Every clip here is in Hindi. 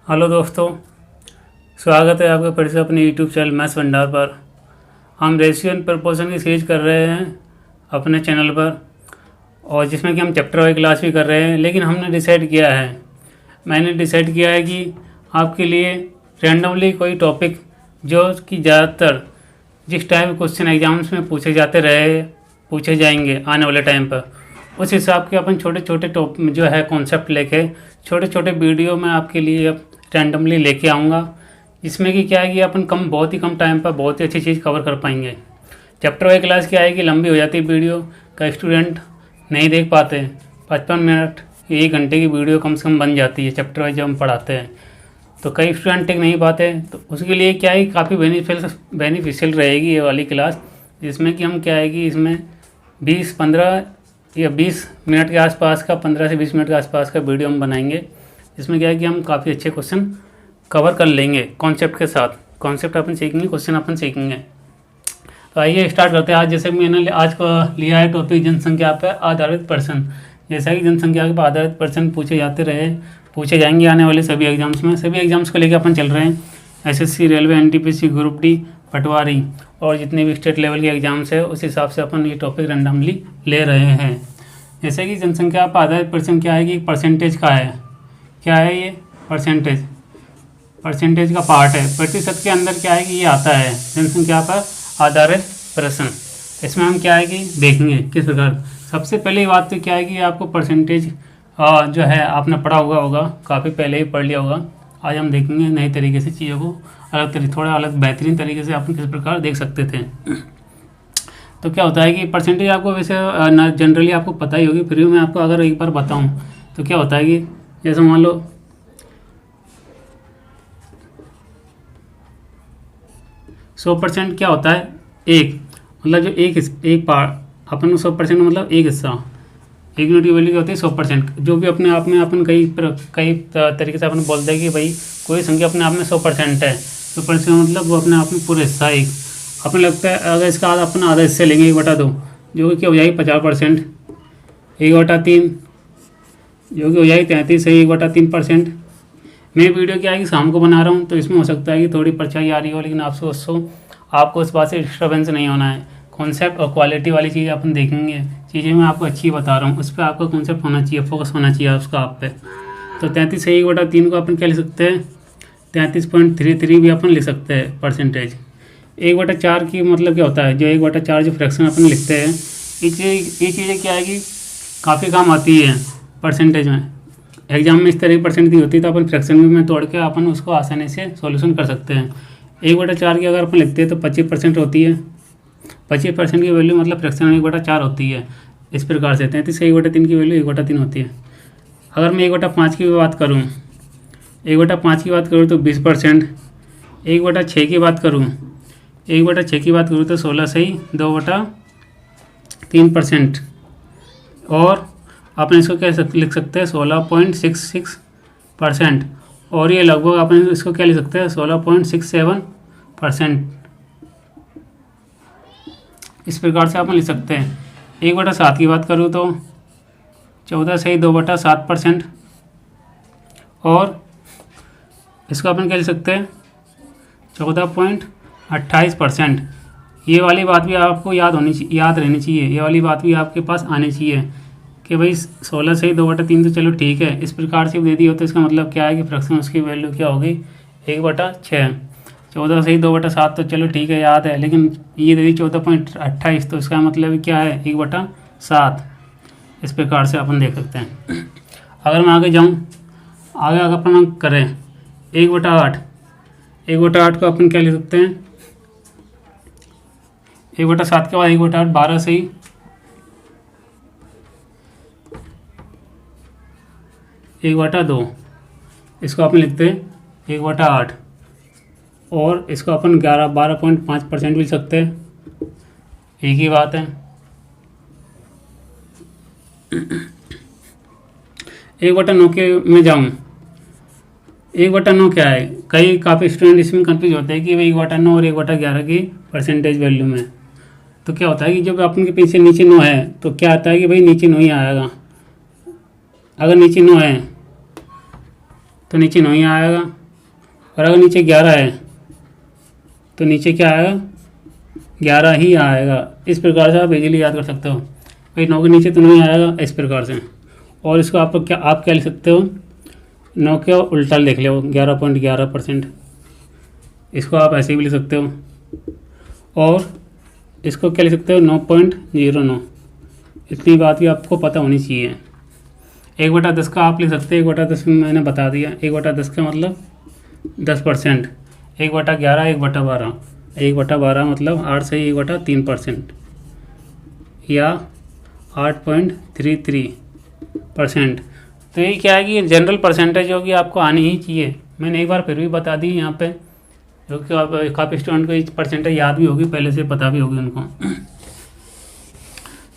हेलो दोस्तों, स्वागत है आपका फिर से अपने यूट्यूब चैनल मैथ्स भंडार पर। हम रेशियो एंड प्रपोर्शन की सीरीज कर रहे हैं अपने चैनल पर, और जिसमें कि हम चैप्टर वाइज क्लास भी कर रहे हैं। लेकिन मैंने डिसाइड किया है कि आपके लिए रैंडमली कोई टॉपिक जो कि ज़्यादातर जिस टाइप क्वेश्चन एग्जाम्स में पूछे जाएंगे आने वाले टाइम पर, उस हिसाब के अपन छोटे छोटे जो है कॉन्सेप्ट लेके छोटे छोटे वीडियो में आपके लिए रैंडमली लेके आऊँगा, जिसमें कि क्या है कि अपन बहुत ही कम टाइम पर बहुत ही अच्छी चीज़ कवर कर पाएंगे। चैप्टर वाइज क्लास क्या है कि लंबी हो जाती है वीडियो, कई स्टूडेंट नहीं देख पाते। 55 मिनट 1 घंटे की वीडियो कम से कम बन जाती है चैप्टर वाइज जब हम पढ़ाते हैं, तो कई स्टूडेंट टेक नहीं पाते। तो उसके लिए क्या है काफ़ी बेनिफिशियल रहेगी ये वाली क्लास, जिसमें कि हम क्या है कि इसमें 15 या 20 मिनट के आसपास का 15 से 20 मिनट के आसपास का वीडियो हम बनाएंगे, जिसमें क्या है कि हम काफ़ी अच्छे क्वेश्चन कवर कर लेंगे कॉन्सेप्ट के साथ। कॉन्सेप्ट अपन सीखेंगे, क्वेश्चन अपन सीखेंगे। तो आइए स्टार्ट करते हैं। आज जैसे मैंने आज को लिया है टॉपिक जनसंख्या पर आधारित प्रश्न। जैसा कि जनसंख्या पर आधारित प्रश्न पूछे जाएंगे आने वाले सभी एग्जाम्स में। सभी एग्जाम्स को लेकर अपन चल रहे हैं, SSC, railway, NTPC, group D, पटवारी और जितने भी स्टेट लेवल के एग्जाम्स है, उस हिसाब से अपन ये टॉपिक रैंडमली ले रहे हैं। जैसे कि जनसंख्या पर आधारित प्रश्न क्या है कि परसेंटेज का है, क्या है ये परसेंटेज का पार्ट है। प्रतिशत के अंदर क्या है कि ये आता है जनसंख्या पर आधारित प्रश्न। इसमें हम क्या है कि देखेंगे किस प्रकार। सबसे पहली बात तो क्या है कि आपको परसेंटेज जो है आपने पढ़ा होगा, काफ़ी पहले ही पढ़ लिया होगा। आज हम देखेंगे नए तरीके से चीज़ों को थोड़ा अलग बेहतरीन तरीके से आप किस प्रकार देख सकते थे। तो क्या होता है कि परसेंटेज आपको वैसे जनरली आपको पता ही होगी, फिर भी मैं आपको अगर एक बार बताऊं तो क्या होता है कि जैसे मान लो 100% क्या होता है, एक मतलब जो एक पार्ट अपन 100% मतलब एक हिस्सा, एक यूनिट की वैल्यू क्या होती है 100%। जो भी अपने आप में अपन कई तरीके से अपन बोलते हैं कि भाई कोई संख्या अपने आप में 100% है। 100% मतलब वो अपने आप में पूरा हिस्सा एक अपने लगता है। अगर इसका अपन आधा हिस्से लेंगे 1/2, जो कि क्या हो जाएगी 50%, 1/3 जो कि हो जाएगी 33 है 1/3%। मैं वीडियो क्या है कि शाम को बना रहा हूँ, तो इसमें हो सकता है कि थोड़ी परछाई आ रही हो, लेकिन आपको इस बात से डिस्टर्बेंस नहीं होना है। कॉन्सेप्ट और क्वालिटी वाली चीज़ अपन देखेंगे, चीज़ें मैं आपको अच्छी बता रहा हूँ, उस पर आपका कॉन्सेप्ट होना चाहिए, फोकस होना चाहिए उसका आप पे। तो 33 है 1/3 को अपन क्या लिख सकते हैं, 33.33 भी अपन लिख सकते हैं परसेंटेज। 1/4 की मतलब क्या होता है, जो 1/4 जो फ्रैक्शन अपन लिखते हैं, ये चीज़ें क्या है कि काफ़ी काम आती है परसेंटेज में। एग्जाम में इस तरह की परसेंट दी होती है, तो अपन फ्रैक्शन में तोड़ के अपन उसको आसानी से सॉल्यूशन कर सकते हैं। 1/4 की अगर अपन लिखते हैं तो 25% होती है। 25% की वैल्यू मतलब फ्रैक्शन में 1/4 होती है। इस प्रकार से 33 से 1/3 की वैल्यू 1/3 होती है। अगर मैं 1/5 की बात करूँ, 1/5 की बात करूँ तो 20%। 1/6 की बात करूँ, 1/6 की बात करूँ तो 16 से ही 2/3%। और अपन इसको क्या लिख सकते हैं 16.66%। और ये लगभग अपन इसको क्या लिख सकते हैं 16.67%। इस प्रकार से अपन लिख सकते हैं। 1/7 की बात करूँ तो 14 से ही 2/7%। और इसको अपन क्या लिख सकते हैं 14.28%। ये वाली बात भी आपको याद रहनी चाहिए, ये वाली बात भी आपके पास आनी चाहिए कि भाई 16 से ही 2/3 तो चलो ठीक है, इस प्रकार से दे दी हो तो इसका मतलब क्या है कि फ्रैक्शन उसकी वैल्यू क्या होगी 1/6। 14 से ही 2/7 तो चलो ठीक है याद है, लेकिन ये दे दी 14.28, तो इसका मतलब क्या है 1/7। इस प्रकार से अपन देख सकते हैं। अगर मैं आगे जाऊँ, आगे अगर अपन करें 1/8, 1/8 को अपन क्या लिख सकते हैं 1/7 के बाद 1/8 12 से ही 1/2, इसको अपन लिखते हैं 1/8। और इसको अपन 12.5% भी लिख सकते हैं, एक ही बात है। 1/9 के में जाऊँ, 1/9 क्या है, काफ़ी स्टूडेंट इसमें कंफ्यूज होते हैं कि भाई 1/9 और 1/11 की परसेंटेज वैल्यू में। तो क्या होता है कि जब अपन के पीछे नीचे 9 है तो क्या आता है कि भाई नीचे 9 ही आएगा। अगर नीचे 9 है तो नीचे 9 ही आएगा, और अगर नीचे 11 है तो नीचे क्या आएगा, 11 ही आएगा। इस प्रकार से आप इजीली याद कर सकते हो। भाई 9 के नीचे तो नहीं आएगा, इस प्रकार से। और इसको आप क्या लिख सकते हो, 9 के उल्टा लिख लो 11.11%। इसको आप ऐसे भी लिख सकते हो, और इसको क्या लिख सकते हो 9.09। इतनी बात भी आपको पता होनी चाहिए। 1/10 का आप लिख सकते हैं, 1/10 में मैंने बता दिया। 1/10 का मतलब 10%। 1/11 1/12, 1/12 मतलब 8 से 1/3%, या 8.33%। तो ये क्या है कि जनरल परसेंटेज होगी, आपको आनी ही चाहिए। मैंने एक बार फिर भी बता दी यहाँ पे, जो कि आप काफ़ी स्टूडेंट को ये परसेंटेज याद भी होगी, पहले से पता भी होगी उनको।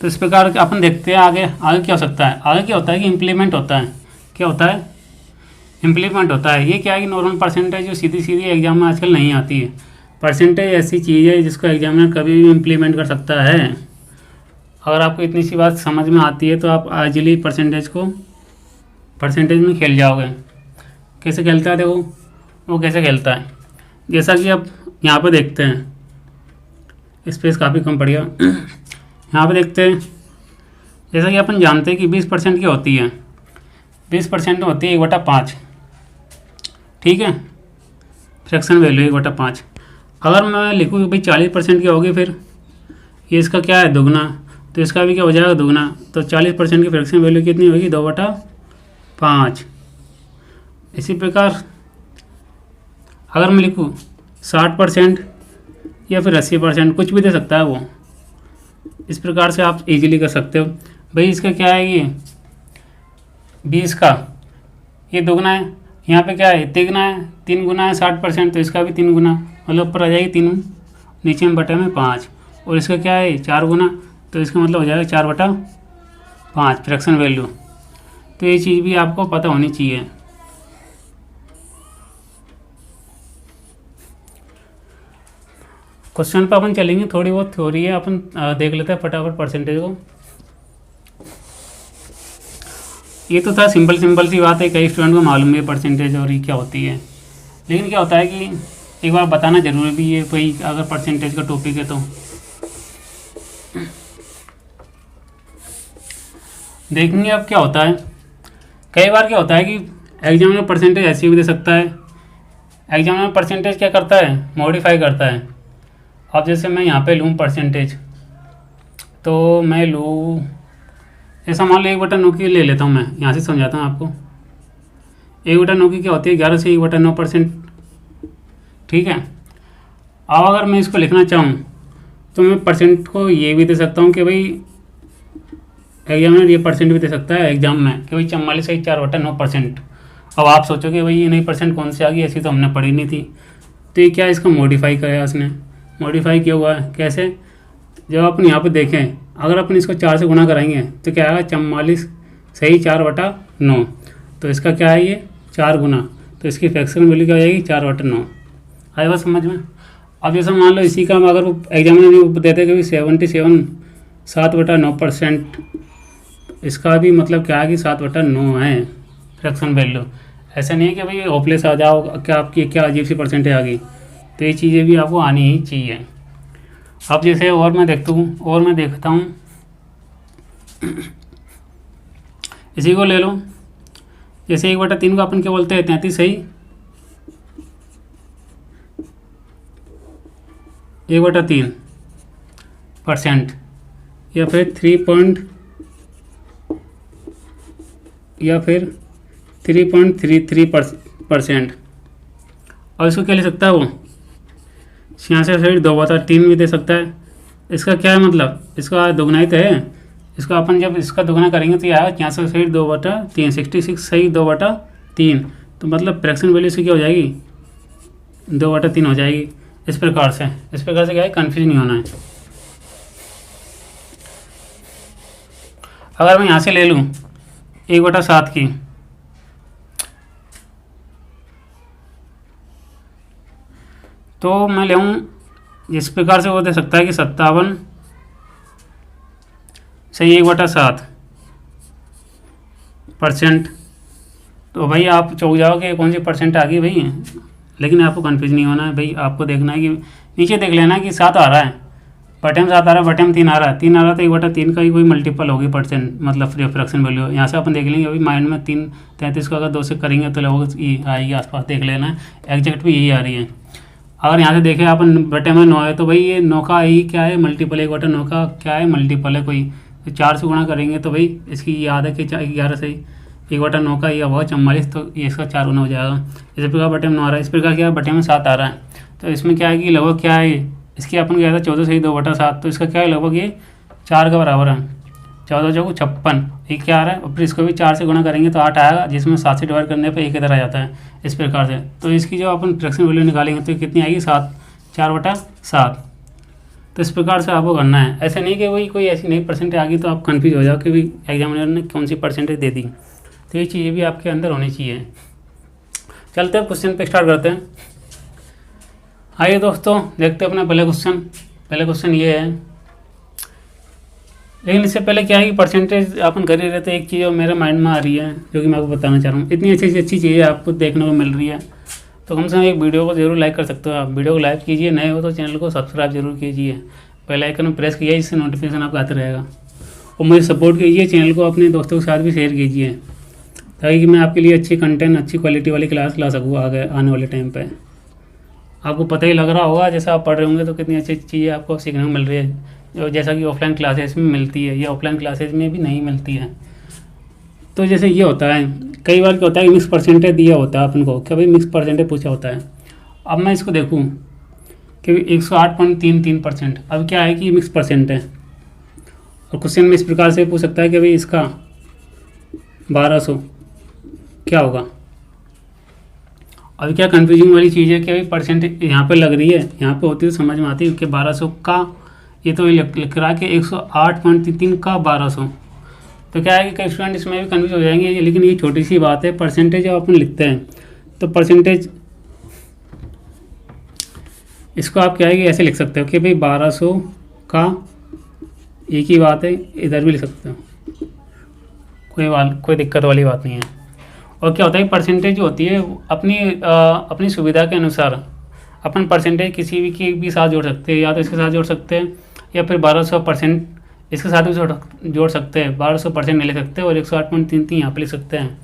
तो इस प्रकार अपन देखते हैं आगे क्या हो सकता है। आगे क्या होता है कि इम्प्लीमेंट होता है। क्या होता है, इम्प्लीमेंट होता है। ये क्या है कि नॉर्मल परसेंटेज जो सीधी सीधी एग्जाम में आजकल नहीं आती है। परसेंटेज ऐसी चीज़ है जिसको एग्जामिनर कभी भी इम्प्लीमेंट कर सकता है। अगर आपको इतनी सी बात समझ में आती है तो आप इजीली परसेंटेज में खेल जाओगे। कैसे खेलता है, देखो वो कैसे खेलता है। जैसा कि आप यहाँ पे देखते हैं, स्पेस काफ़ी कम पड़ गया। यहाँ पे देखते हैं, जैसा कि अपन जानते हैं कि 20% की होती है, 20% होती है 1/5। ठीक है, फ्रैक्शन वैल्यू 1/5। अगर मैं लिखूँ कि भाई 40% की होगी, फिर ये इसका क्या है, दुगना, तो इसका भी क्या हो जाएगा, दुगना। तो 40% की फ्रैक्शन वैल्यू कितनी होगी, 2/5। इसी प्रकार अगर मैं लिखूँ 60% या फिर 80%, कुछ भी दे सकता है वो। इस प्रकार से आप इजीली कर सकते हो। भाई इसका क्या है, ये 20 का ये दुगना है, यहाँ पे क्या है, तिगना है, 3 गुना है 60%, तो इसका भी 3 गुना, मतलब ऊपर आ जाएगी 3, नीचे में बटे में 5। और इसका क्या है 4 गुना, तो इसका मतलब हो जाएगा 4/5 फ्रैक्शन वैल्यू। तो ये चीज़ भी आपको पता होनी चाहिए। क्वेश्चन पर अपन चलेंगे, थोड़ी बहुत थ्योरी है, अपन देख लेते हैं फटाफट परसेंटेज को। ये तो था सिंपल सी बात है, कई स्टूडेंट को मालूम है परसेंटेज और ये क्या होती है। लेकिन क्या होता है कि एक बार बताना जरूरी भी है, कोई अगर परसेंटेज का टॉपिक है तो। देखेंगे अब क्या होता है। कई बार क्या होता है कि एग्जामिनर परसेंटेज ऐसी भी दे सकता है। एग्जामिनर परसेंटेज क्या करता है, मॉडिफाई करता है। अब जैसे मैं यहाँ पे लूँ परसेंटेज, तो मैं लूँ ऐसा, मान लो 1/9 की ले लेता हूँ। मैं यहाँ से समझाता हूँ आपको। 1/9 की क्या होती है, 11 से 1/9%। ठीक है, अब अगर मैं इसको लिखना चाहूँ तो मैं परसेंट को ये भी दे सकता हूँ कि भाई एग्जामिनर ये परसेंट भी दे सकता है एग्जाम में कि भाई 44 से 4/9%। अब आप सोचो कि भाई ये नई परसेंट कौन सी आ गई, ऐसी तो हमने पढ़ी नहीं थी। तो ये क्या, इसका मॉडिफाई किया उसने, मॉडिफाई किया हुआ है। कैसे, जब अपन यहाँ पे देखें, अगर अपन इसको 4 से गुना कराएंगे तो क्या आएगा, 44 सही 4/9। तो इसका क्या है, ये 4 गुना, तो इसकी फ्रैक्शन वैल्यू क्या हो जाएगी, 4/9। आए बात समझ में। अब जैसे मान लो इसी का अगर वो एग्जामिनर ने देते कि 77 7/9%, इसका भी मतलब क्या है कि 7/9 है फ्रैक्शन वैल्यू। ऐसा नहीं है कि भाई होपलेस आ जाओ, क्या आपकी क्या अजीब सी परसेंटेज आ गई। तो ये चीज़ें भी आपको आनी ही चाहिए। अब जैसे और मैं देखता हूँ इसी को ले लो। जैसे 1/3 को अपन क्या बोलते हैं, 33 सही 1/3%, या फिर 3.33%। और इसको क्या ले सकता है वो, 66.2/3 भी दे सकता है। इसका क्या है मतलब, इसका दोगुना ही तो है। इसको अपन जब इसका दोगुना करेंगे तो ये आएगा 66.2/3, 66 सही 2/3। तो मतलब फ्रैक्शन वैल्यू से क्या हो जाएगी, 2/3 हो जाएगी। इस प्रकार से क्या है, कन्फ्यूज नहीं होना है। अगर मैं यहाँ से ले लूँ 1/7 की, तो मैं ले इस प्रकार से वो दे सकता है कि 57 सही 1/7% तो भाई आप चौंक जाओगे कौन सी परसेंट आ गई भाई। लेकिन आपको कन्फ्यूज नहीं होना है भाई, आपको देखना है कि नीचे देख लेना कि 7 आ रहा है, बटे में 7 आ रहा है, बटे में 3 आ रहा है, 3 आ रहा है तो 1/3 का ही कोई मल्टीपल होगी परसेंट, मतलब फ्रैक्शन वैल्यू। यहाँ से अपन देख लेंगे अभी माइंड में 3 33 को अगर 2 से करेंगे तो लगभग ये आएगी आसपास, देख लेना है एग्जैक्ट भी यही आ रही है। अगर यहाँ से देखें अपन बटे में 9 है तो भाई ये 9 का ही क्या है मल्टीपल, 1/9 का क्या है मल्टीपल है कोई, तो 4 से गुणा करेंगे तो भाई इसकी याद है कि 11 से 1/9 का ये हुआ 44, तो ये इसका 4 गुना हो जाएगा। इसी प्रकार बटे में 9 आ रहा है, इस प्रकार क्या बटे में 7 आ रहा है, तो इसमें क्या है कि लगभग क्या है इसकी अपन क्या था 14 से 2/7, तो इसका क्या है लगभग ये 4 के बराबर है, 14 चौको 56, ये क्या आ रहा है। और फिर इसको भी 4 से गुणा करेंगे तो 8 आएगा, जिसमें 7 से डिवाइड करने पर 1 इधर आ जाता है इस प्रकार से। तो इसकी जो अपन फ्रैक्शन वैल्यू निकालेंगे तो कितनी आएगी 7, 4/7। तो इस प्रकार से आपको करना है, ऐसे नहीं कि वही कोई ऐसी नई परसेंटेज आ गई तो आप कन्फ्यूज हो जाओ कि भाई एग्जामिनर ने कौन सी परसेंटेज दे दी। तो ये चीज़ें भी आपके अंदर होनी चाहिए। चलते हैं क्वेश्चन पे स्टार्ट करते हैं। आइए दोस्तों देखते हैं अपना पहले क्वेश्चन ये है, लेकिन इससे पहले क्या है कि परसेंटेज अपन कर ही रहते हैं। एक चीज़ जो मेरे माइंड में आ रही है जो कि मैं आपको बताना चाह रहा हूँ, इतनी अच्छी चीज़ें आपको देखने को मिल रही है तो कम से कम एक वीडियो को जरूर लाइक कर सकते हो आप। वीडियो को लाइक कीजिए, नए हो तो चैनल को सब्सक्राइब जरूर कीजिए, बेल आइकन में प्रेस कीजिए जिससे नोटिफिकेशन आपका आते रहेगा। और मुझे सपोर्ट कीजिए, चैनल को अपने दोस्तों के साथ भी शेयर कीजिए ताकि मैं आपके लिए अच्छी कंटेंट अच्छी क्वालिटी वाली क्लास ला सकूँ आने वाले टाइम पे। आपको पता ही लग रहा होगा जैसा आप पढ़ रहे होंगे तो कितनी अच्छी चीज़ें आपको सीखने को मिल रही है, जो जैसा कि ऑफलाइन क्लासेस में मिलती है या ऑफलाइन क्लासेस में भी नहीं मिलती है। तो जैसे ये होता है कई बार क्या होता है कि मिक्स परसेंटेज दिया होता है अपन को, क्या भाई मिक्स परसेंटेज पूछा होता है। अब मैं इसको देखूँ कि 108.33%, अब क्या है कि मिक्स परसेंट है और क्वेश्चन में इस प्रकार से पूछ सकता है कि भाई इसका 1200 क्या होगा। अभी क्या कन्फ्यूजिंग वाली चीज़ है कि भाई परसेंटेज यहाँ पे लग रही है, यहाँ पे होती है तो समझ में आती है कि 1200 का, ये तो लिख रहा है कि 108.33 का 1200। तो क्या है कि कई स्टूडेंट इसमें भी कन्फ्यूज हो जाएंगे, लेकिन ये छोटी सी बात है। परसेंटेज जब अपन लिखते हैं तो परसेंटेज इसको आप क्या है कि ऐसे लिख सकते हो कि भाई 1200 का, एक ही बात है, इधर भी लिख सकते हो, कोई दिक्कत वाली बात नहीं है। और क्या होता है परसेंटेज जो होती है अपनी सुविधा के अनुसार अपन परसेंटेज किसी भी के भी साथ जोड़ सकते हैं, या तो इसके साथ जोड़ सकते हैं या फिर 1200% इसके साथ भी जोड़ सकते हैं, 1200% नहीं लिख सकते और 108.33 यहाँ पे लिख सकते हैं।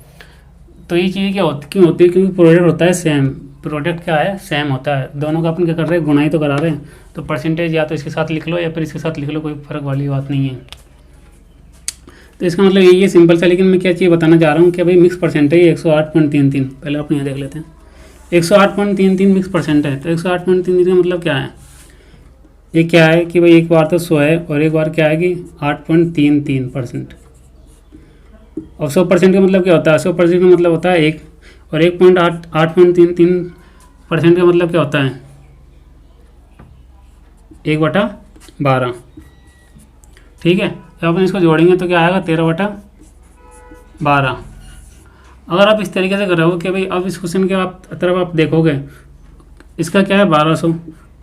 तो ये चीज़ क्यों होती है क्योंकि प्रोडक्ट होता है सेम, प्रोडक्ट क्या है सेम होता है, दोनों का अपन क्या कर रहे हैं गुणाई तो करा रहे हैं। तो परसेंटेज या तो इसके साथ लिख लो या फिर इसके साथ लिख लो, कोई फ़र्क वाली बात नहीं है। तो इसका मतलब यही है सिंपल सा। लेकिन मैं क्या चीज़ बताना चाह रहा हूँ कि भाई मिक्स परसेंटेज 108.33, पहले अपने यहाँ देख लेते हैं। 108.33 मिक्स परसेंट है, तो 108.33 का मतलब क्या है, ये क्या है कि भाई एक बार तो 100 है और एक बार क्या है कि 8.33%। और 100% का मतलब क्या होता है, 100% का मतलब होता है 1, और 8.33% का मतलब क्या होता है 1/12। ठीक है, जब अपन इसको जोड़ेंगे तो क्या आएगा 13/12। अगर आप इस तरीके से करोगे कि भाई अब इस क्वेश्चन के तरफ आप देखोगे, इसका क्या है 1200,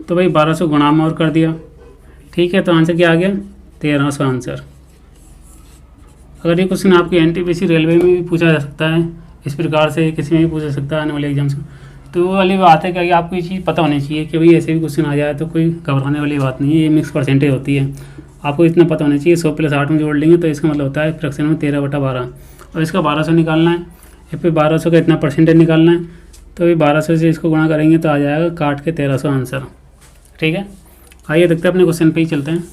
तो भाई 1200 गुणा में और कर दिया, ठीक है, तो आंसर क्या आ गया 1300 आंसर। अगर ये क्वेश्चन आपके एनटीपीसी रेलवे में भी पूछा जा सकता है, इस प्रकार से किसी में भी पूछा जा सकता है आने वाले एग्जाम से, तो वो वाली बात है कि आपको ये चीज़ पता होनी चाहिए कि भाई ऐसे भी क्वेश्चन आ जाए तो कोई घबराने वाली बात नहीं है। ये मिक्स परसेंटेज होती है, आपको इतना पता होना चाहिए। 100 + 8 में जोड़ लेंगे तो इसका मतलब होता है फ्रैक्शन में 13/12, और इसका 1200 निकालना है या फिर 1200 का इतना परसेंटेज निकालना है, तो ये 1200 से इसको गुणा करेंगे तो आ जाएगा काट के 1300 आंसर। ठीक है, आइए देखते हैं अपने क्वेश्चन पे ही चलते हैं।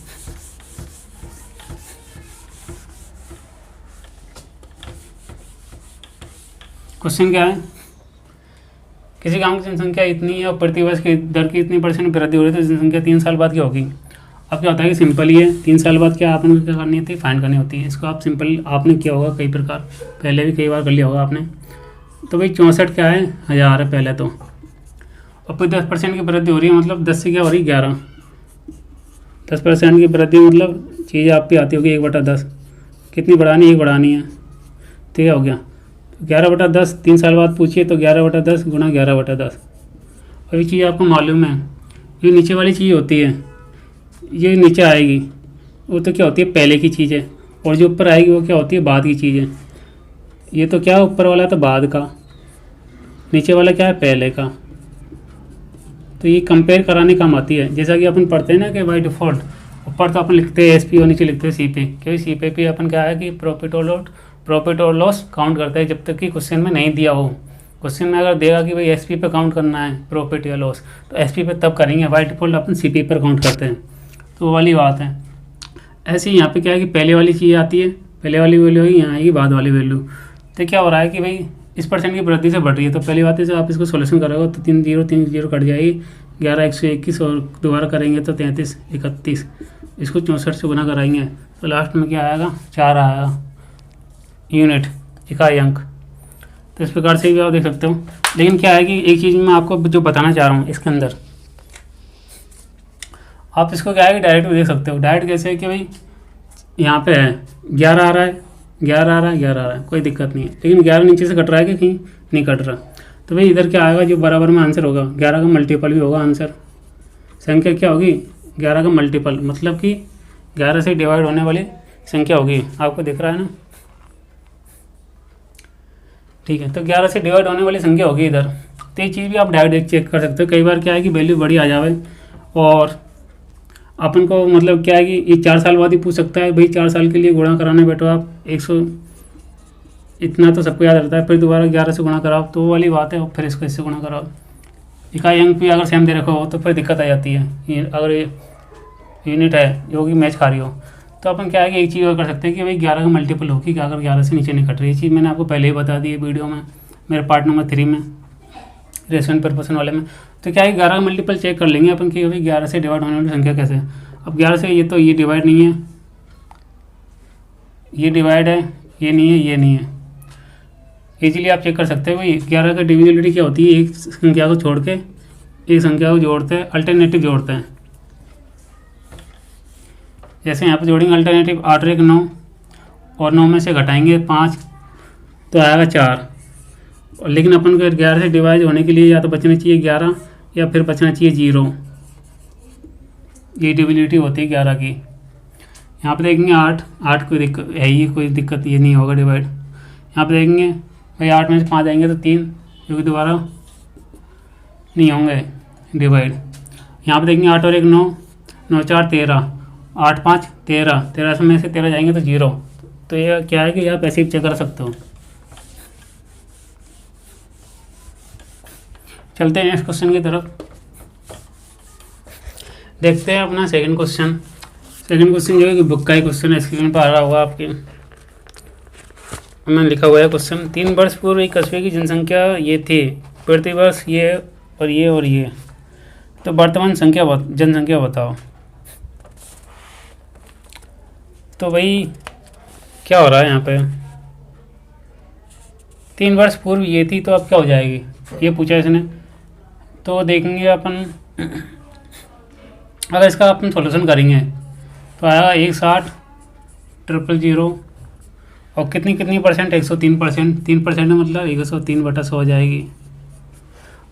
क्वेश्चन क्या है, किसी गांव की जनसंख्या इतनी है और प्रतिवर्ष की दर की इतनी % वृद्धि हो रही है, तो जनसंख्या 3 साल बाद क्या होगी। अब क्या होता है कि सिंपल ही है, 3 साल बाद क्या आपने क्या करनी होती है फाइंड करनी होती है। इसको आप सिंपल आपने किया होगा कई प्रकार, पहले भी कई बार कर लिया होगा आपने। तो भाई 64 क्या है 1000 है पहले तो, और फिर 10% की वृद्धि हो रही है, मतलब 10 से क्या हो रही है 11, 10% की वृद्धि मतलब चीज़ आपकी आती होगी 1/10, कितनी बढ़ानी है 1 बढ़ानी है, ठीक है हो गया 11/10। 3 साल बाद पूछिए तो 11/10 गुणा 11/10। और ये चीज़ आपको मालूम है, ये नीचे वाली चीज़ होती है, ये नीचे आएगी वो तो क्या होती है पहले की चीज़ है, और जो ऊपर आएगी वो क्या होती है बाद की चीज़ है। ये तो क्या ऊपर वाला तो बाद का, नीचे वाला क्या है पहले का। तो ये कंपेयर कराने काम आती है। जैसा कि अपन पढ़ते हैं ना कि बाई डिफ़ॉल्ट ऊपर तो अपन लिखते हैं एसपी और नीचे लिखते हैं सीपी, क्योंकि सीपी पे अपन क्या है कि प्रॉफिट और लॉस काउंट करता है जब तक कि क्वेश्चन में नहीं दिया हो। क्वेश्चन में अगर देगा कि भाई एसपी पे काउंट करना है प्रॉफिट या लॉस, तो एसपी पे तब करेंगे, बाई डिफ़ॉल्ट अपन सीपी पर काउंट करते हैं। तो वो वाली बात है। ऐसे ही यहाँ पे क्या है कि पहले वाली चीज़ आती है, पहले वाली वैल्यू ही यहाँ आएगी बाद वाली वैल्यू। तो क्या हो रहा है कि भाई इस परसेंट की वृद्धि से बढ़ रही है, तो पहली बात है जब आप इसको सोल्यूशन करोगे तो 3 0 कट जाएगी, 11 121 और दोबारा करेंगे तो 33 31, इसको 64 से गुना कराएंगे तो लास्ट में क्या आएगा 4 आएगा यूनिट, इकाई अंक। तो इस प्रकार से भी आप देख सकते हो। लेकिन क्या है कि एक चीज़ मैं आपको जो बताना चाह रहा हूँ इसके अंदर, आप इसको क्या है कि डायरेक्ट भी देख सकते हो। डायरेक्ट कैसे है कि भाई यहाँ पे है 11 आ रहा है, 11 आ रहा है, 11 आ रहा है, कोई दिक्कत नहीं है। लेकिन 11 नीचे से कट रहा है कि कहीं नहीं कट रहा, तो भाई इधर क्या आएगा जो बराबर में आंसर होगा 11 का मल्टीपल भी होगा आंसर। संख्या क्या होगी 11 का मल्टीपल, मतलब कि 11 से डिवाइड होने वाली संख्या होगी। आपको दिख रहा है ना, ठीक है। तो 11 से डिवाइड होने वाली संख्या होगी इधर। तो ये चीज़ भी आप डायरेक्ट चेक कर सकते हो। कई बार क्या है कि वैल्यू बड़ी आ जावे और अपन को मतलब क्या है कि ये 4 साल बाद ही पूछ सकता है भाई 4 साल के लिए गुणा कराने बैठो आप 100, इतना तो सबको याद रहता है, फिर दोबारा 11 से गुणा कराओ तो वो वाली बात है, और फिर इसको इससे गुणा कराओ। इकाई अंक भी अगर सेम दे रखो हो तो फिर दिक्कत आ जाती है। ये अगर ये यूनिट है जो कि मैच खा रही हो, तो अपन क्या है कि एक चीज़ और कर सकते हैं कि भाई 11 का मल्टीपल होगी कि अगर 11 से नीचे नहीं कट रही। ये चीज़ मैंने आपको पहले ही बता दी है वीडियो में, मेरे पार्ट नंबर 3 में रेशों पर पर्सन वाले में। तो क्या है 11 का मल्टीपल चेक कर लेंगे अपन कि भाई 11 से डिवाइड होने वाली संख्या कैसे है। अब 11 से ये तो ये डिवाइड नहीं है, ये डिवाइड है, ये नहीं है, ये नहीं है। इजीली आप चेक कर सकते हैं भाई 11 का डिविजिबिलिटी क्या होती है, एक संख्या को छोड़ के एक संख्या को जोड़ते हैं, अल्टरनेटिव जोड़ते हैं। जैसे यहाँ पर जोड़ेंगे अल्टरनेटिव 8 और 1 9, और 9 में से घटाएंगे 5 तो आएगा 4। लेकिन अपन को 11 से डिवाइड होने के लिए या तो बचना चाहिए 11 या फिर बचना चाहिए 0। ये डिविजिबिलिटी होती है 11 की। यहाँ पे देखेंगे 8 कोई दिक्कत है, ये कोई दिक्कत ये नहीं होगा डिवाइड। यहाँ पे देखेंगे भाई 8 में से 5 आएंगे तो 3, जो कि दोबारा नहीं होंगे डिवाइड। यहाँ पे देखेंगे 8 और 1 9, 9 4 13, 8 5 13, 13 में से 13 जाएंगे तो 0। तो ये क्या है कि आप ऐसे ही चेक कर सकते हो। चलते हैं इस क्वेश्चन की तरफ, देखते हैं अपना सेकंड क्वेश्चन। सेकंड क्वेश्चन जो है कि बुक का ही क्वेश्चन है, स्क्रीन पर आ रहा होगा आपके, मैंने लिखा हुआ है क्वेश्चन। 3 वर्ष पूर्व एक कस्बे की जनसंख्या ये थी, प्रति वर्ष ये और ये और ये, तो वर्तमान जनसंख्या बताओ। तो भाई क्या हो रहा है यहाँ पे, 3 वर्ष पूर्व ये थी तो अब क्या हो जाएगी, ये पूछा इसने। तो देखेंगे अपन, अगर इसका अपन सॉल्यूशन करेंगे तो आएगा 160 000 और कितनी परसेंट 103%, 3% मतलब 103/100 हो जाएगी।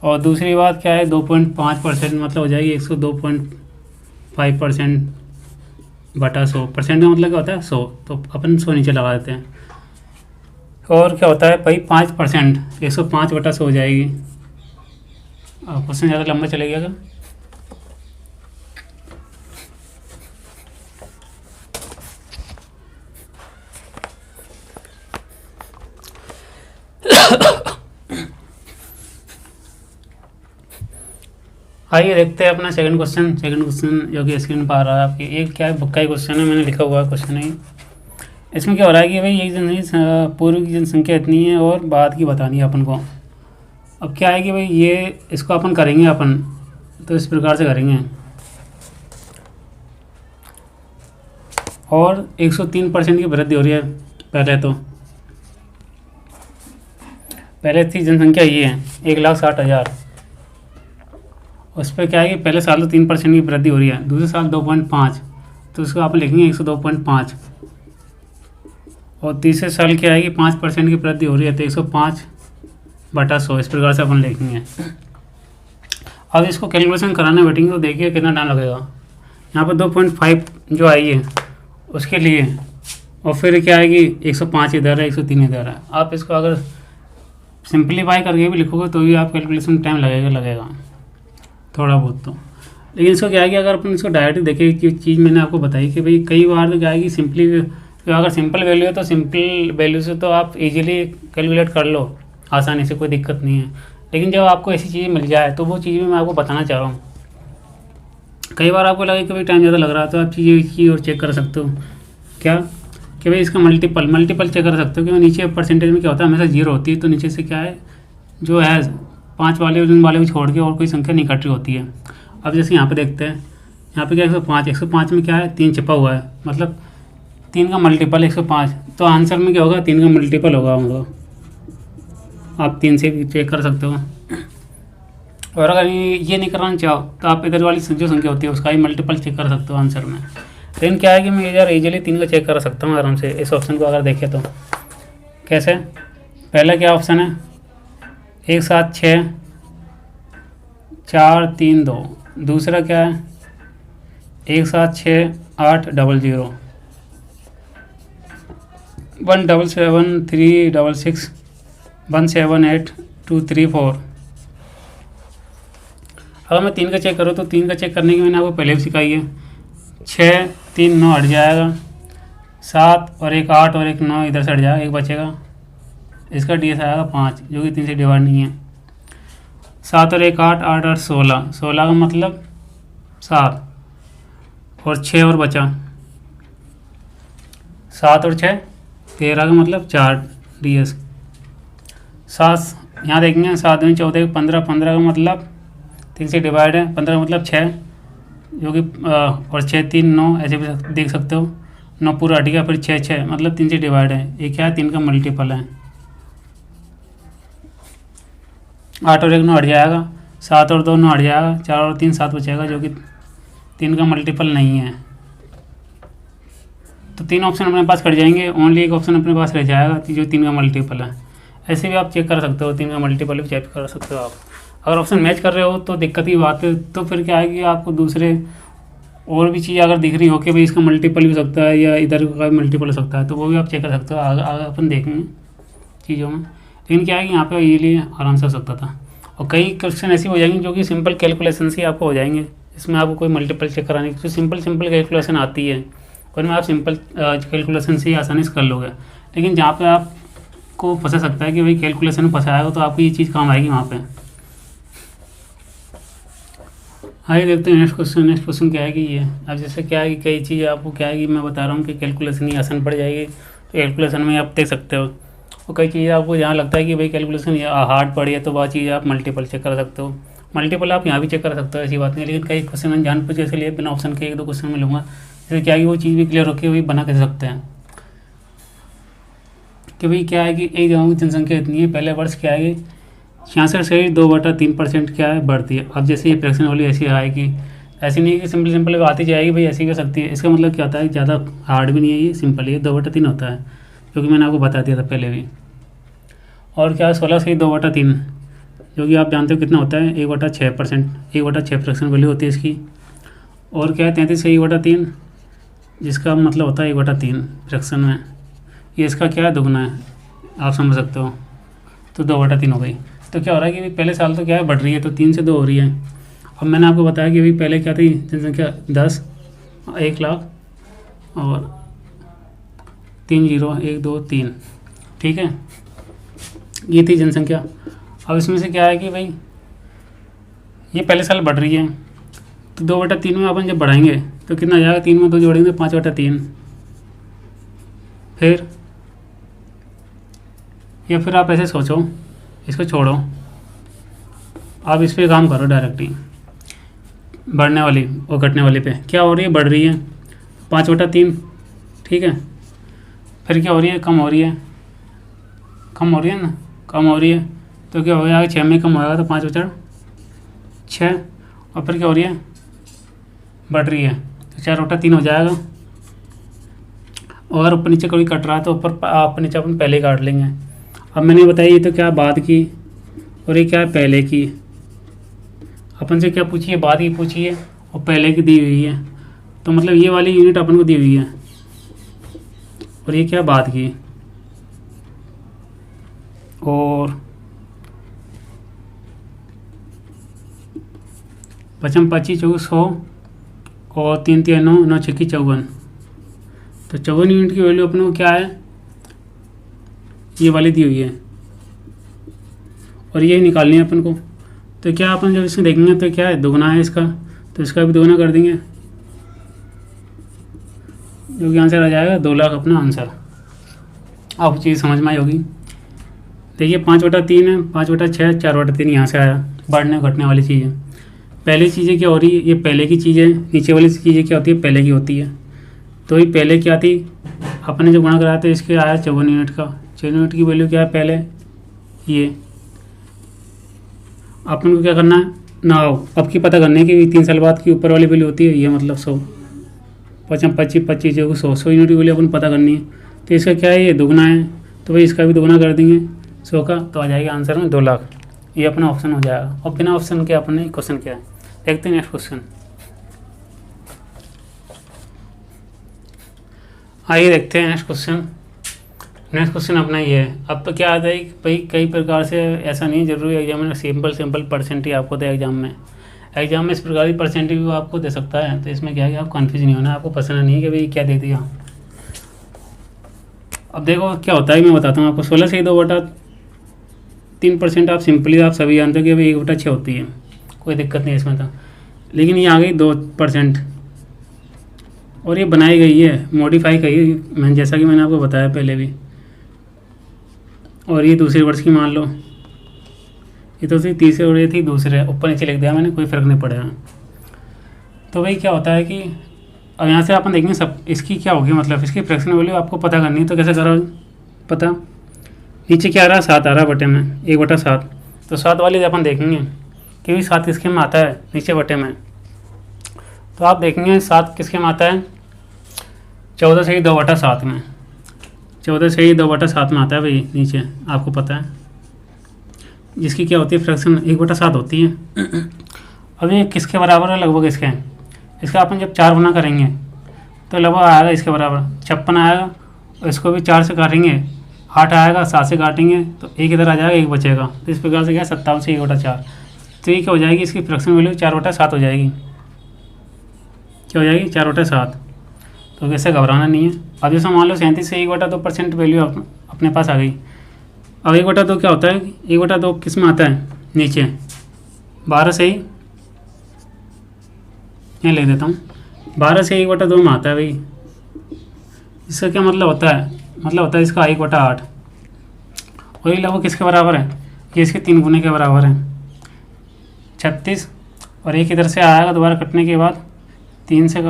और दूसरी बात क्या है 2.5% मतलब हो जाएगी 102.5% बटा 100। परसेंट का मतलब क्या होता है 100, तो अपन 100 नीचे लगा देते हैं। और क्या होता है भाई 5%, 105/100 हो जाएगी। क्वेश्चन ज़्यादा लंबा चलेगा क्या? आइए देखते हैं अपना सेकंड क्वेश्चन जो कि स्क्रीन पर आ रहा है आपकी। एक क्या है बुक का ही क्वेश्चन है, मैंने लिखा हुआ है क्वेश्चन है। इसमें क्या हो रहा है कि भाई एक पूर्व की जनसंख्या इतनी है और बाद की बतानी है अपन को। अब क्या है कि भाई ये इसको अपन करेंगे अपन तो इस प्रकार से करेंगे, और 103% की वृद्धि हो रही है। पहले थी जनसंख्या ये है 1,60,000, उस पर क्या है कि पहले साल तो 3% की वृद्धि हो रही है, दूसरे साल 2.5, तो उसको आप लिखेंगे 102.5। और तीसरे साल क्या है कि 5% की वृद्धि हो रही है तो 105/100, इस प्रकार से अपन लिखेंगे। अब इसको कैलकुलेशन कराने बैठेंगे तो देखिए कितना टाइम लगेगा। यहाँ पर 2.5 जो आई है उसके लिए और फिर क्या है कि 105 इधर है, 103 इधर है। आप इसको अगर सिंप्लीफाई करके भी लिखोगे तो भी आप कैलकुलेशन में टाइम लगेगा थोड़ा बहुत तो। लेकिन इसको क्या है कि अगर अपन इसको डायरेक्ट देखें कि चीज़ मैंने आपको बताई कि भाई कई बार तो क्या है कि तो अगर सिंपल वैल्यू है तो सिंपल वैल्यू से तो आप इजीली कैलकुलेट कर लो आसानी से, कोई दिक्कत नहीं है। लेकिन जब आपको ऐसी चीज़ मिल जाए तो वो चीज़ भी मैं आपको बताना चाह रहा हूँ। कई बार आपको लगे कि भाई टाइम ज़्यादा लग रहा है तो आप चीज़ और चेक कर सकते हो क्या कि भाई इसका मल्टीपल चेक कर सकते हो कि नीचे परसेंटेज में क्या होता है, हमेशा जीरो होती है, तो नीचे से क्या है जो है 5 वाले को छोड़ के और कोई संख्या नहीं कट रही होती है। अब जैसे यहाँ पे देखते हैं, यहाँ पे क्या 105 में क्या है 3 छिपा हुआ है, मतलब 3 का मल्टीपल 105, तो आंसर में क्या होगा 3 का मल्टीपल होगा। आप 3 से भी चेक कर सकते हो। और अगर ये नहीं कराना चाहो तो आप इधर वाली जो संख्या होती है उसका ही मल्टीपल चेक कर सकते हो आंसर में। लेकिन क्या है कि मैं यार इजीली 3 का चेक कर सकता हूँ आराम से। इस ऑप्शन को अगर देखें तो कैसे, पहला क्या ऑप्शन है 1 7 6 4 3 2, दूसरा क्या है 1 7 6 8 0 0 1 7 7 3 6 6 1 7 8 2 3 4। अगर मैं 3 का चेक करूँ तो 3 का चेक करने की मैंने आपको पहले भी सिखाई है। 6 3 9 हट जाएगा, 7 और 1 8 और 1 9 इधर से हट जाएगा, 1 बचेगा, इसका ds आएगा 5 जो कि 3 से डिवाइड नहीं है। 7 और 1 8 8 8 16, 16 का मतलब 7 और 6 और बचा, 7 और 6 13 का मतलब 4 ds। 7 यहाँ देखेंगे 7 में 14 15, 15 का मतलब 3 से डिवाइड है, 15 का मतलब 6 जो कि और 6 3 9 ऐसे भी देख सकते हो, 9 पूरा हट गया, फिर 6 6 मतलब 3 से डिवाइड है, ये क्या है 3 का मल्टीपल है। 8 और 1 9 हट जाएगा, 7 और 2 9 हट जाएगा, 4 और 3 7 बचेगा जो कि 3 का मल्टीपल नहीं है। तो 3 ऑप्शन अपने पास कट जाएंगे, ओनली एक ऑप्शन अपने पास रह जाएगा जो 3 का मल्टीपल है। ऐसे भी आप चेक कर सकते हो, 3 का मल्टीपल भी चेक कर सकते हो आप। अगर ऑप्शन मैच कर रहे हो तो दिक्कत की बात है, तो फिर क्या है कि आपको दूसरे और भी चीज़ अगर दिख रही हो कि भाई इसका मल्टीपल भी हो सकता है या इधर का मल्टीपल हो सकता है, तो वो भी आप चेक कर सकते हो। आगे अपन देखेंगे चीज़ों में। लेकिन क्या है कि यहाँ पे ये आराम से हो सकता था। और कई क्वेश्चन ऐसी हो जाएंगे जो कि सिंपल कैलकुलेशन से आपको हो जाएंगे, इसमें आपको कोई मल्टीपल चेक कराने की, तो सिंपल कैलकुलेशन आती है, उनमें आप सिंपल कैलकुलेशन से ही आसानी से कर लोगे। लेकिन जहाँ पे आपको फंसा सकता है कि भाई कैलकुलेशन में फंसाएगा तो आपको ये चीज़ काम आएगी वहाँ पे। आइए देखते हैं नेक्स्ट क्वेश्चन क्या है कि ये, अब जैसे क्या है कि कई चीज़ आपको क्या है कि मैं बता रहा हूँ कि कैलकुलेशन ही आसान पड़ जाएगी, तो कैलकुलेशन में आप देख सकते हो। और कई चीज़ें आपको जहाँ लगता है कि भाई कैलकुलेशन हार्ड पड़ी है तो वह चीज़ आप मल्टीपल चेक कर सकते हो। मल्टीपल आप यहाँ भी चेक कर सकते हो, ऐसी बात नहीं। लेकिन कई क्वेश्चन मैं जान पूछे इसलिए बिना ऑप्शन के 1 2 क्वेश्चन में लूँगा, जैसे क्या है कि वो चीज़ भी क्लियर होकर वही बना कर सकते हैं कि भाई क्या है कि एक जगह की जनसंख्या इतनी है, पहले वर्ष क्या है कि 66 से 2/3% क्या है बढ़ती है। अब जैसे ये फ्रैक्शन वाली ऐसी आएगी, ऐसी नहीं है कि सिंपल आती जाएगी भाई ऐसी कर सकती है। इसका मतलब क्या होता है, ज़्यादा हार्ड भी नहीं है, ये सिंपल ही 2/3 होता है, क्योंकि मैंने आपको बता दिया था पहले भी। और क्या है 16 से 2/3 जो कि आप जानते हो कितना होता है 1/6%, 1/6 फ्रैक्शन वैल्यू होती है इसकी। और क्या है 33 से 1/3 जिसका मतलब होता है 1/3 फ्रैक्शन में, ये इसका क्या है दुगना है, आप समझ सकते हो, तो 2/3 हो गई। तो क्या हो रहा है कि पहले साल तो क्या है बढ़ रही है, तो 3 से 2 हो रही है। अब मैंने आपको बताया कि भाई पहले क्या थी जनसंख्या 10 1 लाख और 3 0 1 2 3, ठीक है, ये थी जनसंख्या। अब इसमें से क्या है कि भाई ये पहले साल बढ़ रही है, तो 2/3 में अपन जब बढ़ाएंगे तो कितना आ जाएगा, 3 में 2 जोड़ेंगे 5/3। फिर या फिर आप ऐसे सोचो, इसको छोड़ो, आप इस पर काम करो डायरेक्टली, बढ़ने वाली और घटने वाली पे क्या हो रही है, बढ़ रही है 5/3, ठीक है। फिर क्या हो रही है, कम हो रही है, कम हो रही है ना, कम हो रही है, तो क्या हो गया 6 में कम होगा तो 5/6। और फिर क्या हो रही है, बढ़ रही है, तो 4/3 हो जाएगा। और ऊपर नीचे कोई कट रहा है तो ऊपर नीचे अपन पहले काट लेंगे। अब मैंने बताया ये तो क्या बाद की और ये क्या है पहले की। अपन से क्या पूछिए, बाद की पूछिए और पहले की दी हुई है, तो मतलब ये वाली यूनिट अपन को दी हुई है और ये क्या बाद की, और 55 25 24 100 और 3 3 9 9 6 54। तो 54 यूनिट की वैल्यू अपने को क्या है, ये वाली दी हुई है और ये निकालनी है अपन को। तो क्या अपन जब इसे देखेंगे तो क्या है, दोगुना है इसका, तो इसका भी दोगुना कर देंगे, जो कि आंसर आ जाएगा 2 लाख अपना आंसर। अब चीज़ समझ में आई होगी। देखिए 5/3 है, 5/6, 4/3 यहाँ से आया, बढ़ने घटने वाली चीज़ है। पहली चीज़ें क्या हो रही है, ये पहले की चीज़ है, नीचे वाली चीज़ें क्या होती है, पहले की होती है। तो ये पहले क्या थी, अपने जो गुणा कराया था इसके आया 54 यूनिट का। 54 यूनिट की वैल्यू क्या है पहले, ये अपन को क्या करना है ना, अब की पता करने की 3 साल बाद की ऊपर वाली वैल्यू होती है, ये मतलब 100, 55 25 25 जो 100 यूनिट की वैल्यू अपन पता करनी है। तो इसका क्या है, ये दोगुना है, तो भाई इसका भी दोगुना कर देंगे 100 का, तो आ जाएगा आंसर में 2 लाख। ये अपना ऑप्शन हो जाएगा। और बिना ऑप्शन के अपने क्वेश्चन क्या है, देखते हैं नेक्स्ट क्वेश्चन। आइए देखते हैं नेक्स्ट क्वेश्चन। नेक्स्ट क्वेश्चन अपना ये है। अब तो क्या आता है कि भाई कई प्रकार से, ऐसा नहीं जरूरी एग्जाम में सिंपल परसेंट ही आपको दे एग्जाम में इस प्रकार की परसेंट भी आपको दे सकता है। तो इसमें क्या है कि आप कन्फ्यूज नहीं होना, आपको पसंद नहीं है कि भाई क्या दे दिया। अब देखो क्या होता है, मैं बताता हूँ आपको। 16 से 2/3% आप सिंपली आप सभी जानते हो कि भाई 1/6 होती है, कोई दिक्कत नहीं है इसमें तो। लेकिन ये आ गई 2%, और ये बनाई गई है, मॉडिफाई की है, मैं जैसा कि मैंने आपको बताया पहले भी। और ये दूसरे वर्ष की मान लो, ये तो थी तीसरे और ये थी दूसरे, ऊपर नीचे लिख दिया मैंने, कोई फ़र्क नहीं पड़ेगा। तो भाई क्या होता है कि अब यहाँ से अपन देखेंगे सब इसकी क्या होगी, मतलब इसकी फ्रैक्शन वैल्यू आपको पता करनी है। तो कैसे करो पता, नीचे क्या आ रहा है, 7 आ रहा है बटे में, 1/7। तो 7 वाली अपन देखेंगे कि भी 7 किसके में आता है, नीचे बटे में। तो आप देखेंगे 7 किसके में आता है, 14 से ही 2/7 में, 14 से ही 2/7 में आता है भाई नीचे, आपको पता है। जिसकी क्या होती है फ्रैक्शन 1/7 होती है। अब ये किसके बराबर है, लगभग इसका अपन जब 4 गुना करेंगे तो लगभग आएगा इसके बराबर 56 आएगा। और इसको भी 4 से काटेंगे, 8 आएगा, 7 से काटेंगे तो एक इधर आ जाएगा, एक बचेगा। तो इस प्रकार से क्या 57 से 1/4। तो ये क्या हो जाएगी, इसकी फ्रैक्शन वैल्यू 4/7 हो जाएगी। क्या हो जाएगी, 4/7। तो वैसे घबराना नहीं है। अब जैसे मान लो 37 से 1/2% वैल्यू अपने पास आ गई। अब 1/2 क्या होता है, 1/2 किस में आता है, नीचे 12 से ही, यहाँ लिख देता हूँ, 12 से 1/2 में आता है भाई। इसका क्या मतलब होता है, इसका 1/8। और ये लगभग किसके बराबर है, ये इसके 3 गुने के बराबर है, 36। और एक इधर से आएगा दोबारा कटने के बाद 3 से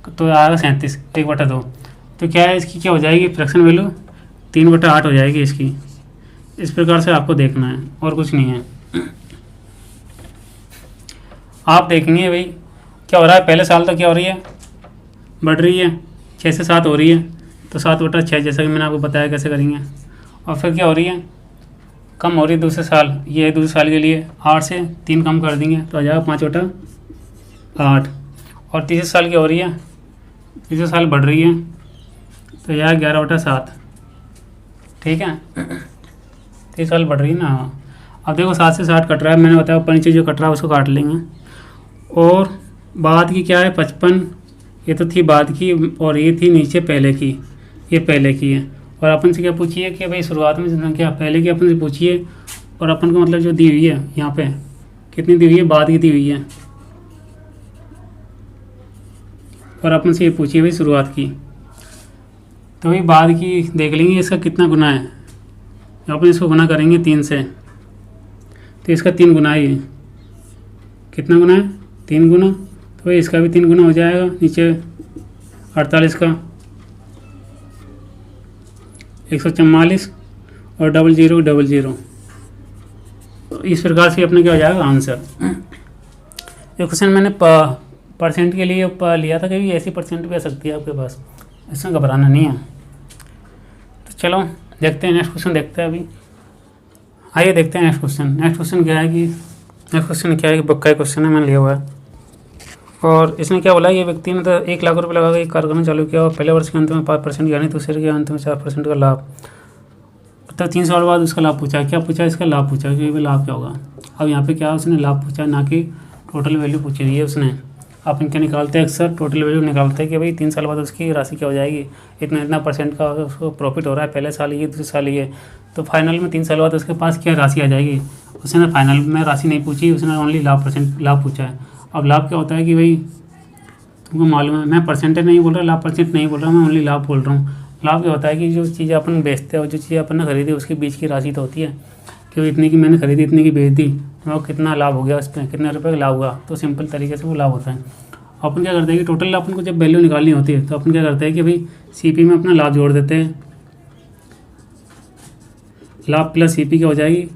तो आएगा 37, 1/2। तो क्या है, इसकी क्या हो जाएगी फ्रैक्शन वैल्यू 3/8 हो जाएगी इसकी। इस प्रकार से आपको देखना है और कुछ नहीं है। आप देखेंगे भाई क्या हो रहा है, पहले साल तक क्या हो रही है, बढ़ रही है, 6 से 7 हो रही है। तो 7/6 जैसा कि मैंने आपको बताया कैसे करेंगे। और फिर क्या हो रही है, कम हो रही है दूसरे साल, ये है दूसरे साल के लिए 8 से 3 कम कर देंगे तो आ जाएगा 5/8। और तीसरे साल क्या हो रही है, तीसरे साल बढ़ रही है तो यह 11/7। ठीक है, तीसरे साल बढ़ रही है ना। अब देखो 7 से 60 कट रहा है, मैंने बताया ऊपर नीचे जो कट रहा है उसको काट लेंगे। और बाद की क्या है 55, ये तो थी बाद की, और ये थी नीचे पहले की, ये पहले की है। और अपन से क्या पूछिए कि भाई शुरुआत में संख्या पहले की अपन से पूछिए, और अपन को मतलब जो दी हुई है यहाँ पे कितनी दी हुई है, बाद की दी हुई है। और अपन से ये पूछिए भाई शुरुआत की, तो भाई बाद की देख लेंगे इसका कितना गुना है। अपन इसको गुना करेंगे 3 से, तो इसका 3 गुना ही है। कितना गुना है, 3 गुना। तो भाई इसका भी 3 गुना हो जाएगा, नीचे 48 का 144 और 0000। तो इस प्रकार से अपने क्या हो जाएगा आंसर। ये क्वेश्चन मैंने परसेंट के लिए लिया था, कभी ऐसी परसेंट भी आ सकती है आपके पास, इसमें घबराना नहीं है। तो चलो देखते हैं नेक्स्ट क्वेश्चन, देखते हैं अभी। आइए देखते हैं नेक्स्ट क्वेश्चन। नेक्स्ट क्वेश्चन क्या है कि बुक का क्वेश्चन है, मैंने लिया हुआ है। और इसने क्या बोला, ये व्यक्ति ने तो 1 लाख रुपये लगा के एक कारखाना चालू किया और पहले वर्ष के अंत में 5% यानी दूसरे के अंत में 4% का लाभ। तो 3 साल बाद उसका लाभ पूछा, क्या पूछा, इसका लाभ पूछा कि भाई लाभ क्या होगा। अब यहाँ पे क्या उसने लाभ पूछा, ना कि टोटल वैल्यू पूछी रही है उसने। अपन क्या निकालते हैं, अक्सर टोटल वैल्यू निकालते हैं कि भाई 3 साल बाद उसकी राशि क्या हो जाएगी, इतना इतना परसेंट का उसको प्रॉफिट हो रहा है, पहले साल ये दूसरे साल ये, तो फाइनल में 3 साल बाद उसके पास क्या राशि आ जाएगी। उसने फाइनल में राशि नहीं पूछी, उसने ओनली लाभ पूछा है। अब लाभ क्या होता है कि भाई तुमको मालूम है, मैं परसेंटेज नहीं बोल रहा, लाभ परसेंट नहीं बोल रहा, मैं ओनली लाभ बोल रहा हूँ। लाभ क्या होता है कि जो चीज़ें अपन बेचते हैं और जो चीज़ें अपन ने खरीदी उसके बीच की राशि तो होती है कि इतने की मैंने खरीदी, इतने की बेच दी, तो कितना लाभ हो गया, उस पर कितने रुपये का लाभ हुआ। तो सिंपल तरीके से वो लाभ होता है। अपन क्या करते हैं कि टोटल अपन को जब वैल्यू निकालनी होती है तो अपन क्या करते हैं कि भाई सीपी में अपना लाभ जोड़ देते हैं, लाभ प्लस सीपी क्या हो जाएगी,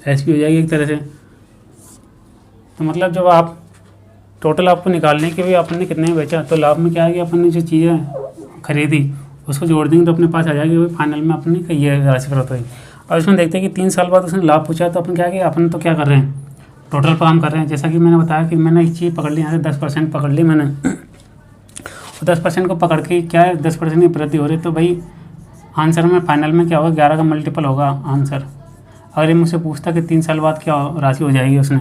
एसपी हो जाएगी एक तरह से। तो मतलब जब आप टोटल आपको निकालने के भी अपन ने कितने में बेचा, तो लाभ में क्या है कि अपन ने जो चीज़ें खरीदी उसको जोड़ देंगे तो अपने पास आ जाएगी, वही फाइनल में अपनी ये राशि प्राप्त होगी। और इसमें देखते हैं कि 3 साल बाद उसने लाभ पूछा, तो अपन क्या है कि अपन तो क्या कर रहे हैं, टोटल पर काम कर रहे हैं। जैसा कि मैंने बताया कि मैंने एक चीज़ पकड़ ली, यहाँ से 10% पकड़ ली मैंने, और 10% को पकड़ के क्या है 10% की वृद्धि हो रही, तो भाई आंसर में फाइनल में क्या होगा, 11 का मल्टीपल होगा आंसर। अगर ये मुझसे पूछता कि 3 साल बाद क्या राशि हो जाएगी उसने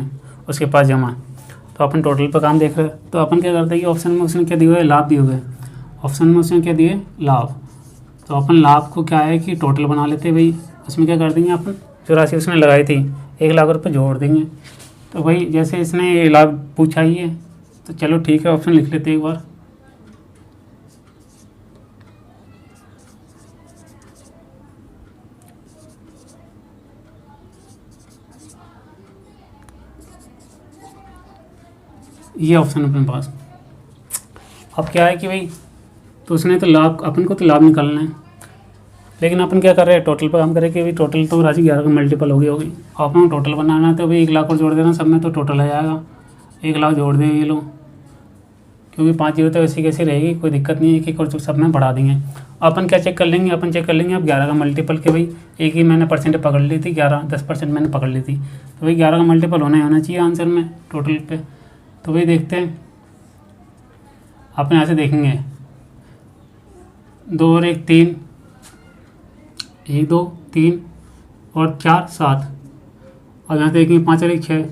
उसके पास जमा, तो अपन टोटल पर काम देख रहे हैं। तो अपन क्या करते हैं कि ऑप्शन में उसने क्या दिए हुए, लाभ दिए हुए, ऑप्शन में उसने क्या दिए, लाभ। तो अपन लाभ को क्या है कि टोटल बना लेते हैं भाई, उसमें क्या कर देंगे अपन, जो राशि उसने लगाई थी 1 लाख रुपये जोड़ देंगे। तो भाई जैसे इसने लाभ पूछा ही है, तो चलो ठीक है, ऑप्शन लिख लेते हैं एक बार। ये ऑप्शन अपने पास। अब क्या है कि भाई तो उसने तो लाभ, अपन को तो लाभ निकालना है, लेकिन अपन क्या कर रहे हैं, टोटल पर काम करें कि भाई टोटल तो राशि 11 का मल्टीपल होगी। अपन को टोटल बनाना है, तो भाई 1 लाख और जोड़ देना सब में, तो टोटल आ जाएगा 1 लाख जोड़ देंगे ये लोग, क्योंकि 5 जीरो तो ऐसी कैसी रहेगी, कोई दिक्कत नहीं है, एक और सब में बढ़ा देंगे। अपन क्या चेक कर लेंगे, अपन चेक कर लेंगे अब 11 का मल्टीपल के भाई एक ही मैंने परसेंट पकड़ ली थी, 10% मैंने पकड़ ली थी, तो भाई 11 का मल्टीपल होना चाहिए आंसर में टोटल पे। तो भाई देखते हैं, अपन यहाँ से देखेंगे 2 और 1 3, 1 2 3 और 4 7, और यहाँ से देखेंगे 5 और 1 6,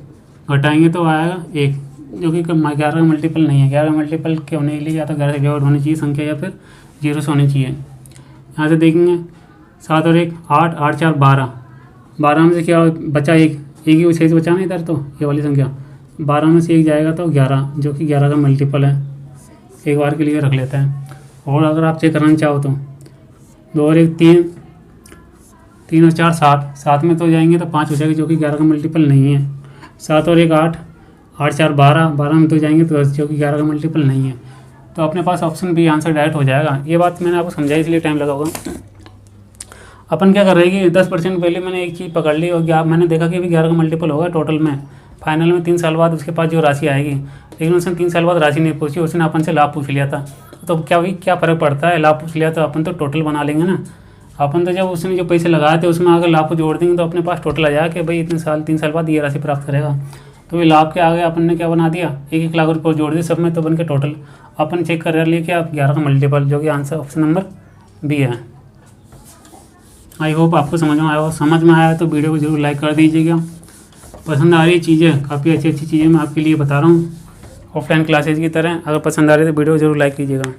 घटाएंगे तो आएगा 1, जो कि 11 का मल्टीपल नहीं है। 11 मल्टीपल के होने के लिए या तो 11 से डिवाइड होनी चाहिए संख्या, या फिर 0 से होनी चाहिए। यहाँ से देखेंगे 7 और 1 8, 8 4 12, 12 में से क्या बचा, एक ही सही से बचा नहीं इधर, तो ये वाली संख्या 12 में से 1 जाएगा तो 11, जो कि 11 का मल्टीपल है। एक बार के लिए रख लेते हैं। और अगर आप चेक करना चाहो तो 2 और 1 3, 3 और 4 7, 7 में तो जाएंगे तो 5 हो जाएगा, जो कि 11 का मल्टीपल नहीं है। 7 और 1 8, 8 4 12, 12 में तो जाएंगे तो 10, जो कि 11 का मल्टीपल नहीं है। तो अपने पास ऑप्शन बी आंसर डायरेक्ट हो जाएगा। ये बात मैंने आपको समझाई इसलिए टाइम लगा होगा। अपन क्या कर रहे हैं कि 10% पहले मैंने एक चीज़ पकड़ ली और मैंने देखा कि अभी 11 का मल्टीपल होगा टोटल में, फाइनल में 3 साल बाद उसके पास जो राशि आएगी, लेकिन उसने 3 साल बाद राशि नहीं पूछी, उसने अपन से लाभ पूछ लिया था। तो क्या फ़र्क पड़ता है, लाभ पूछ लिया तो अपन तो टोटल बना लेंगे ना। अपन तो जब उसने जो पैसे लगाए थे उसमें अगर लाभ को जोड़ देंगे तो अपने पास टोटल आ जाएगा कि भाई 3 साल बाद ये राशि प्राप्त करेगा। तो ये लाभ के आगे अपन ने क्या बना दिया, 1 लाख रुपये जोड़ दिए सब में, तो बन के टोटल अपन चेक कर लिए कि आप 11 का मल्टीपल, जो कि आंसर ऑप्शन नंबर बी है। आई होप आपको समझ में आया तो वीडियो को जरूर लाइक कर दीजिएगा। पसंद आ रही चीज़ें, काफ़ी अच्छी चीज़ें मैं आपके लिए बता रहा हूँ ऑफलाइन क्लासेज की तरह। अगर पसंद आ रही है तो वीडियो को जरूर लाइक कीजिएगा।